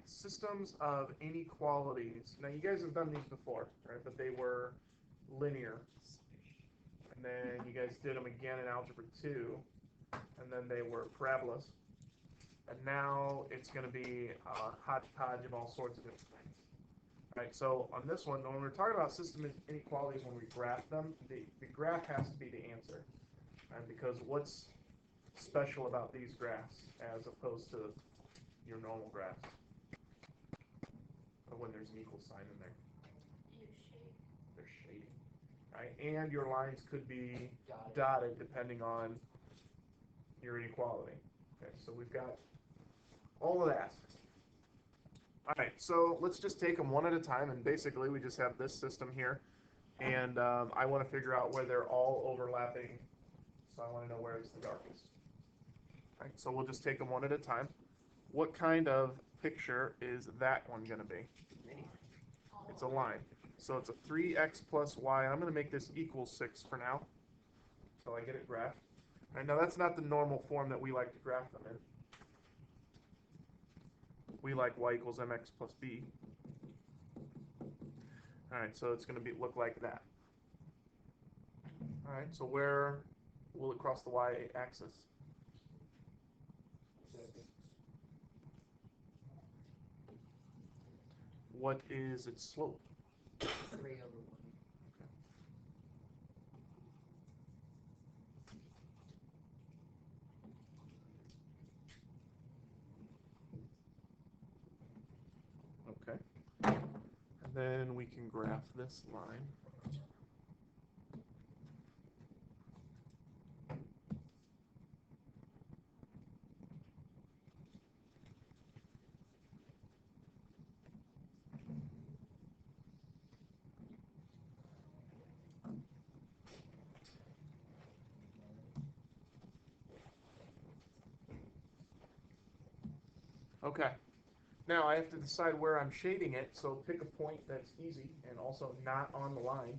systems of inequalities. Now, you guys have done these before, right? But they were linear. And then you guys did them again in Algebra 2. And then they were parabolas. And now it's going to be a hodgepodge of all sorts of different things. All right, so on this one, when we're talking about system inequalities, when we graph them, the graph has to be the answer. Right? Because what's special about these graphs as opposed to your normal graphs? Or when there's an equal sign in there. They're shading. Right? And your lines could be dotted depending on your inequality. Okay, so we've got all of that. All right, so let's just take them one at a time, and basically we just have this system here, and I want to figure out where they're all overlapping, so I want to know where it's the darkest. All right, so we'll just take them one at a time. What kind of picture is that one going to be? It's a line. So it's a 3x plus y. I'm going to make this equal 6 for now, so I get it graphed. All right, now that's not the normal form that we like to graph them in. We like y equals mx plus b. All right, so it's going to look like that. All right, so where will it cross the y-axis? What is its slope? 3/1. Okay. And then we can graph this line. Okay. Now I have to decide where I'm shading it, so pick a point that's easy and also not on the line.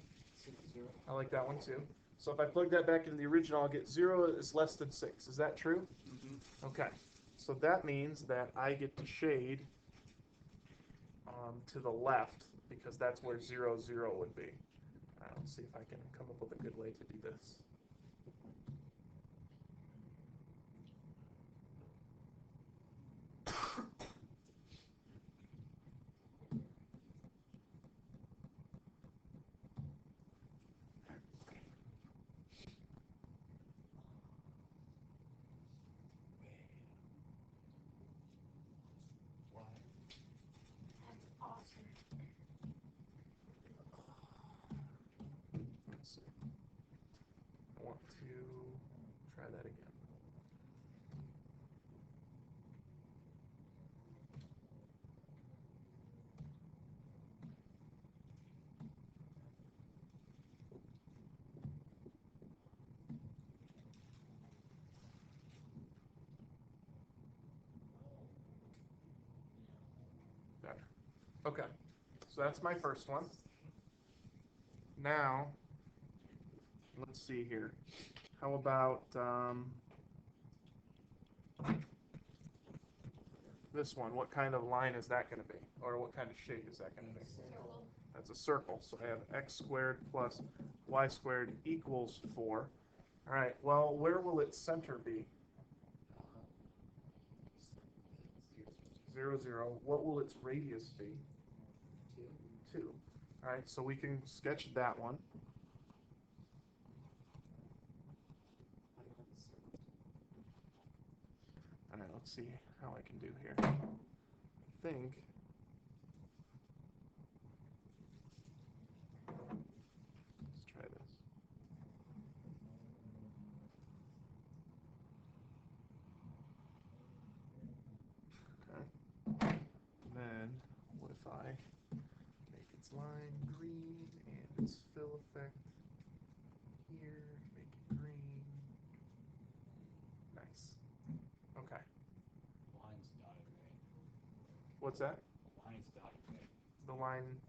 I like that one too. So if I plug that back into the original, I'll get 0 is less than 6. Is that true? Mm-hmm. Okay. So that means that I get to shade to the left because that's where 0, 0 would be. Let's see if I can come up with a good way to do this. Let's see. I want to try that again. Better. Okay. So that's my first one. Now, let's see here. How about this one? What kind of line is that going to be? Or what kind of shape is that going to be? That's a circle. So I have x squared plus y squared equals 4. All right, well, where will its center be? 0, 0. What will its radius be? 2. All right, so we can sketch that one. All right, let's see how I can do here. I think let's try this. Okay. Then what if I make its line green and its fill effect here, make it green. Nice. Okay. Line's dotted, right? What's that? Line's dotted, right? The line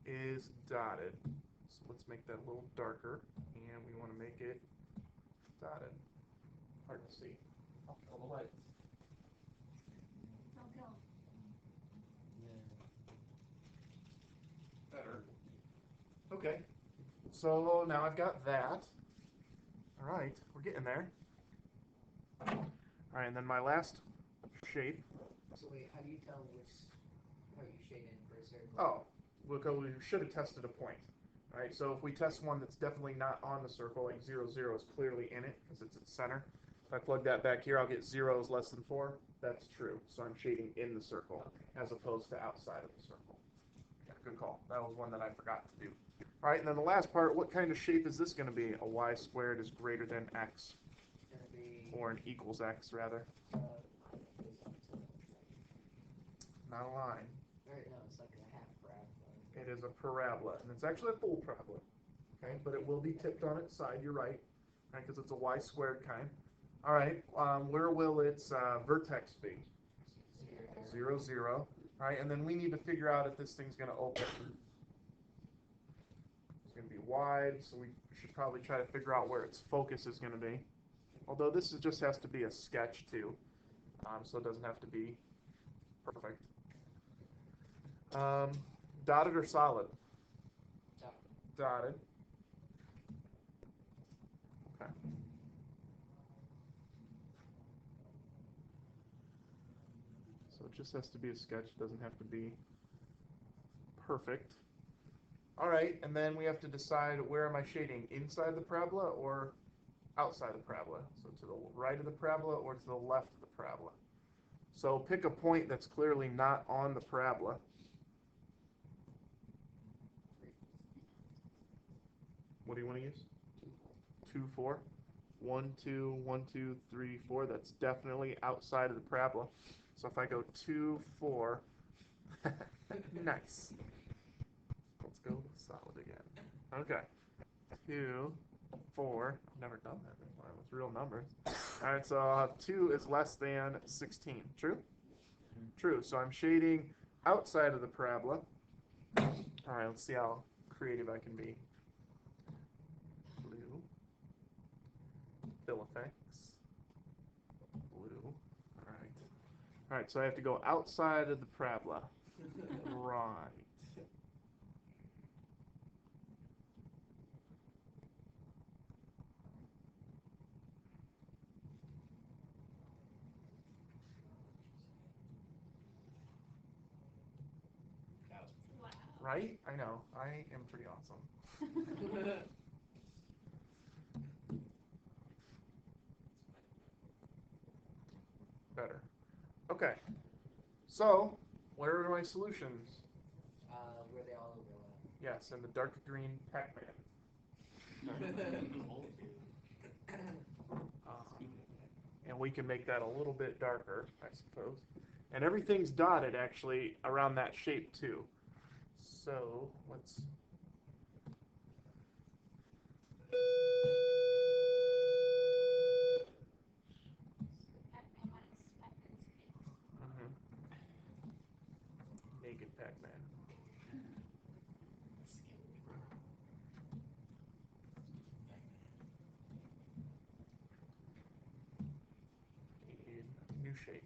is dotted. So let's make that a little darker, and we want to make it dotted. Hard to see. I'll kill the lights. Okay, so now I've got that. All right, we're getting there. All right, and then my last shape. So wait, how do you tell which part you shade in for a circle? Oh, we should have tested a point. All right, so if we test one that's definitely not on the circle, like 0, 0 is clearly in it because it's at center. If I plug that back here, I'll get 0 is less than 4. That's true. So I'm shading in the circle as opposed to outside of the circle. Yeah, good call. That was one that I forgot to do. All right, and then the last part, what kind of shape is this going to be? A y squared is greater than x, It's gonna be or an equals x, rather. Not a line. Right, no, it's like a half parabola. It is a parabola, and it's actually a full parabola. Okay, but it will be tipped on its side. You're right, right? Because it's a y squared kind. All right, where will its vertex be? 0, 0. All right, and then we need to figure out if this thing's going to open. It's going to be wide, so we should probably try to figure out where its focus is going to be. Although this just has to be a sketch too, so it doesn't have to be perfect. Dotted or solid? Dotted. Okay. So it just has to be a sketch, doesn't have to be perfect. All right, and then we have to decide where am I shading, inside the parabola or outside the parabola? So to the right of the parabola or to the left of the parabola? So pick a point that's clearly not on the parabola. What do you want to use? 2, 4. 1, 2, 1, 2, 3, 4. That's definitely outside of the parabola. So if I go 2, 4, nice. Let's go solid again. Okay. 2, 4. I've never done that before with real numbers. All right, so 2 is less than 16. True? True. So I'm shading outside of the parabola. All right, let's see how creative I can be. Blue. Fill effects. Blue. All right. All right, so I have to go outside of the parabola. Right. Right? I know. I am pretty awesome. Better. Okay. So, where are my solutions? Where they all overlap. Yes, in the dark green Pac-Man. And we can make that a little bit darker, I suppose. And everything's dotted, actually, around that shape, too. So, let's... Naked Pac-Man. Need new shape.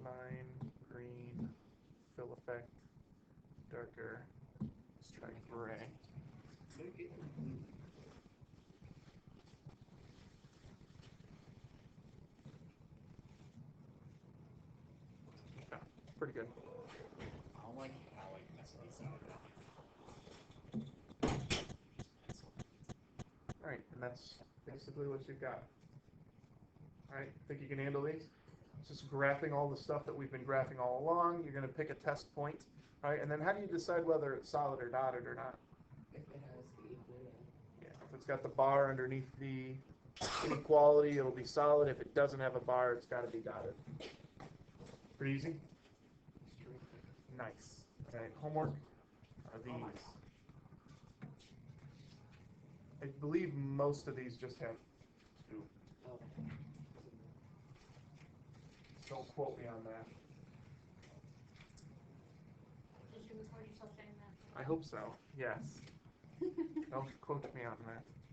Line, green, fill effect, darker. Let's try gray. Okay, pretty good. I don't like how like messing these out. Alright, and that's basically what you've got. Alright, think you can handle these? It's just graphing all the stuff that we've been graphing all along. You're going to pick a test point. Alright, and then how do you decide whether it's solid or dotted or not? If it has the equal. Yeah, if it's got the bar underneath the inequality, it'll be solid. If it doesn't have a bar, it's got to be dotted. Pretty easy? Nice. Alright, homework are these. I believe most of these just have 2. Oh. Don't quote me on that. Did you record yourself saying that? I hope so. Yes. Don't quote me on that.